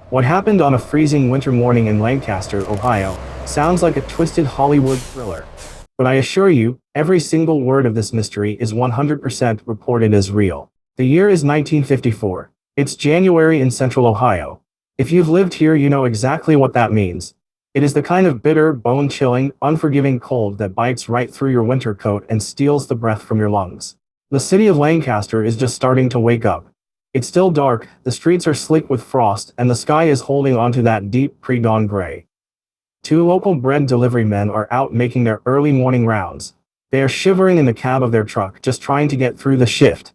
What happened on a freezing winter morning in Lancaster, Ohio, sounds like a twisted Hollywood thriller. But I assure you, every single word of this mystery is 100% reported as real. The year is 1954. It's January in central Ohio. If you've lived here, you know exactly what that means. It is the kind of bitter, bone-chilling, unforgiving cold that bites right through your winter coat and steals the breath from your lungs. The city of Lancaster is just starting to wake up. It's still dark, the streets are slick with frost, and the sky is holding onto that deep pre-dawn gray. Two local bread delivery men are out making their early morning rounds. They are shivering in the cab of their truck, just trying to get through the shift.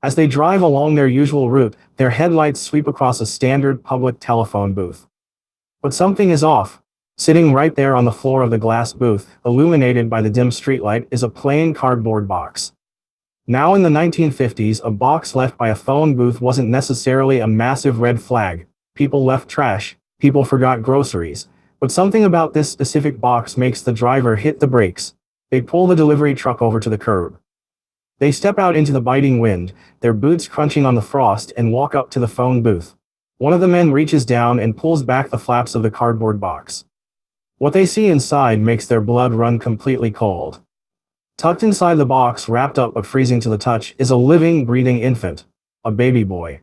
As they drive along their usual route, their headlights sweep across a standard public telephone booth. But something is off. Sitting right there on the floor of the glass booth, illuminated by the dim streetlight, is a plain cardboard box. Now in the 1950s, a box left by a phone booth wasn't necessarily a massive red flag. People left trash, people forgot groceries. But something about this specific box makes the driver hit the brakes. They pull the delivery truck over to the curb. They step out into the biting wind, their boots crunching on the frost, and walk up to the phone booth. One of the men reaches down and pulls back the flaps of the cardboard box. What they see inside makes their blood run completely cold. Tucked inside the box, wrapped up but freezing to the touch, is a living, breathing infant, a baby boy.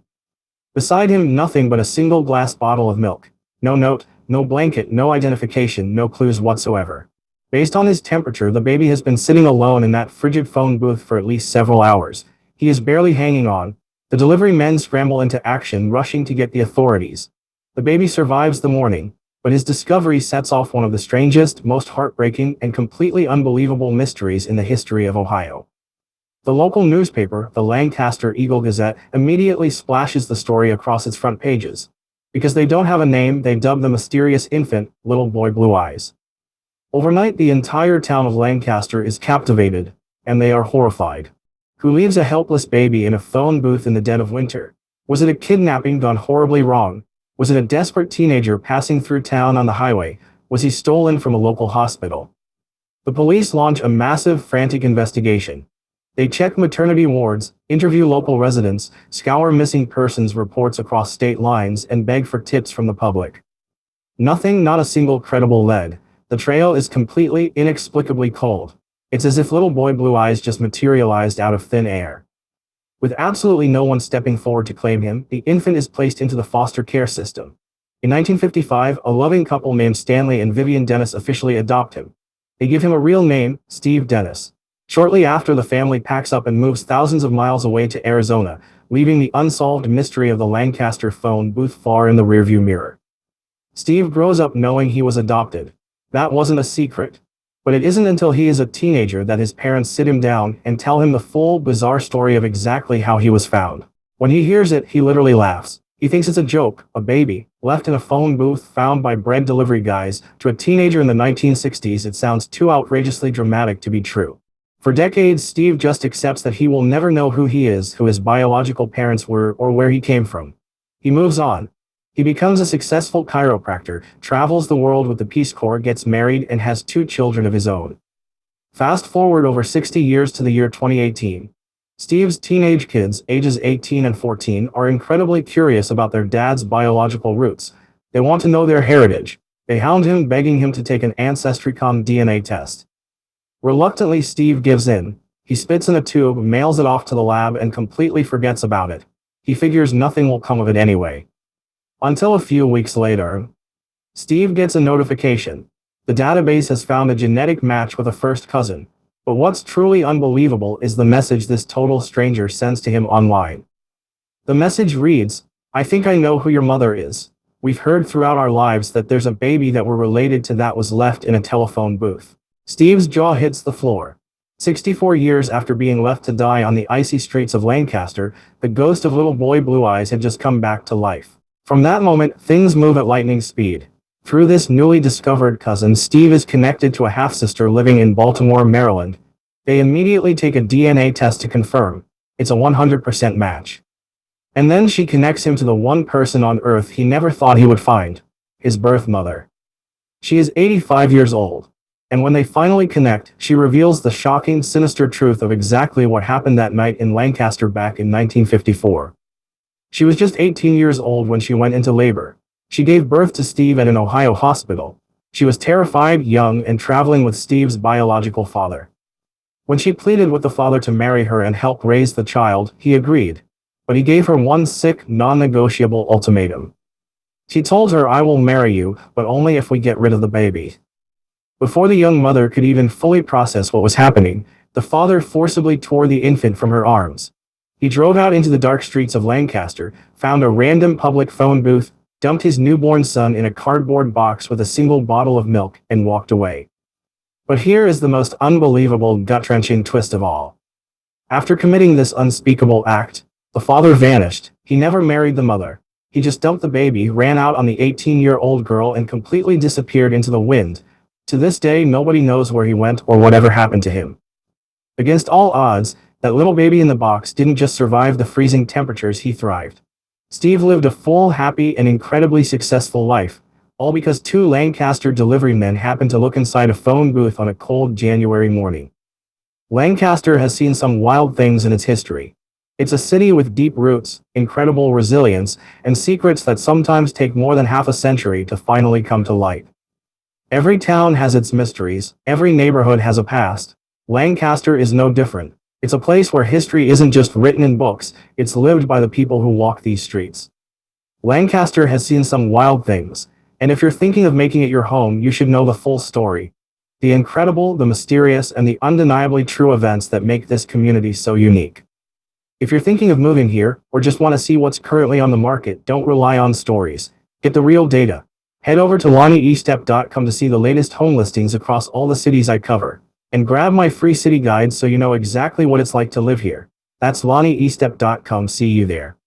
Beside him, nothing but a single glass bottle of milk. No note, no blanket, no identification, no clues whatsoever. Based on his temperature, the baby has been sitting alone in that frigid phone booth for at least several hours. He is barely hanging on. The delivery men scramble into action, rushing to get the authorities. The baby survives the morning, but his discovery sets off one of the strangest, most heartbreaking, and completely unbelievable mysteries in the history of Ohio. The local newspaper, the Lancaster Eagle-Gazette, immediately splashes the story across its front pages. Because they don't have a name, they dub the mysterious infant, Little Boy Blue Eyes. Overnight, the entire town of Lancaster is captivated, and they are horrified. Who leaves a helpless baby in a phone booth in the dead of winter? Was it a kidnapping gone horribly wrong? Was it a desperate teenager passing through town on the highway? Was he stolen from a local hospital? The police launch a massive, frantic investigation. They check maternity wards, interview local residents, scour missing persons reports across state lines, and beg for tips from the public. Nothing, not a single credible lead. The trail is completely, inexplicably cold. It's as if Little Boy Blue Eyes just materialized out of thin air. With absolutely no one stepping forward to claim him, the infant is placed into the foster care system. In 1955, a loving couple named Stanley and Vivian Dennis officially adopt him. They give him a real name, Steve Dennis. Shortly after, the family packs up and moves thousands of miles away to Arizona, leaving the unsolved mystery of the Lancaster phone booth far in the rearview mirror. Steve grows up knowing he was adopted. That wasn't a secret. But it isn't until he is a teenager that his parents sit him down and tell him the full, bizarre story of exactly how he was found. When he hears it, he literally laughs. He thinks it's a joke, a baby, left in a phone booth found by bread delivery guys. To a teenager in the 1960s, it sounds too outrageously dramatic to be true. For decades, Steve just accepts that he will never know who he is, who his biological parents were, or where he came from. He moves on. He becomes a successful chiropractor, travels the world with the Peace Corps, gets married, and has 2 children of his own. Fast forward over 60 years to the year 2018. Steve's teenage kids, ages 18 and 14, are incredibly curious about their dad's biological roots. They want to know their heritage. They hound him, begging him to take an Ancestry.com DNA test. Reluctantly, Steve gives in. He spits in a tube, mails it off to the lab, and completely forgets about it. He figures nothing will come of it anyway. Until a few weeks later, Steve gets a notification. The database has found a genetic match with a first cousin. But what's truly unbelievable is the message this total stranger sends to him online. The message reads, "I think I know who your mother is. We've heard throughout our lives that there's a baby that we're related to that was left in a telephone booth." Steve's jaw hits the floor. 64 years after being left to die on the icy streets of Lancaster, the ghost of Little Boy Blue Eyes had just come back to life. From that moment, things move at lightning speed. Through this newly discovered cousin, Steve is connected to a half-sister living in Baltimore, Maryland. They immediately take a DNA test to confirm. It's a 100% match. And then she connects him to the one person on Earth he never thought he would find, his birth mother. She is 85 years old. And when they finally connect, she reveals the shocking, sinister truth of exactly what happened that night in Lancaster back in 1954. She was just 18 years old when she went into labor. She gave birth to Steve at an Ohio hospital. She was terrified, young, and traveling with Steve's biological father. When she pleaded with the father to marry her and help raise the child, he agreed. But he gave her one sick, non-negotiable ultimatum. He told her, "I will marry you, but only if we get rid of the baby." Before the young mother could even fully process what was happening, the father forcibly tore the infant from her arms. He drove out into the dark streets of Lancaster, found a random public phone booth, dumped his newborn son in a cardboard box with a single bottle of milk, and walked away. But here is the most unbelievable, gut-wrenching twist of all. After committing this unspeakable act, the father vanished. He never married the mother. He just dumped the baby, ran out on the 18-year-old girl, and completely disappeared into the wind. To this day, nobody knows where he went or whatever happened to him. Against all odds, that little baby in the box didn't just survive the freezing temperatures, he thrived. Steve lived a full, happy, and incredibly successful life, all because two Lancaster delivery men happened to look inside a phone booth on a cold January morning. Lancaster has seen some wild things in its history. It's a city with deep roots, incredible resilience, and secrets that sometimes take more than half a century to finally come to light. Every town has its mysteries, every neighborhood has a past. Lancaster is no different. It's a place where history isn't just written in books, it's lived by the people who walk these streets. Lancaster has seen some wild things, and if you're thinking of making it your home, you should know the full story. The incredible, the mysterious, and the undeniably true events that make this community so unique. If you're thinking of moving here, or just want to see what's currently on the market, don't rely on stories. Get the real data. Head over to LonnieEstep.com to see the latest home listings across all the cities I cover. And grab my free city guide so you know exactly what it's like to live here. That's LonnieEstep.com. See you there.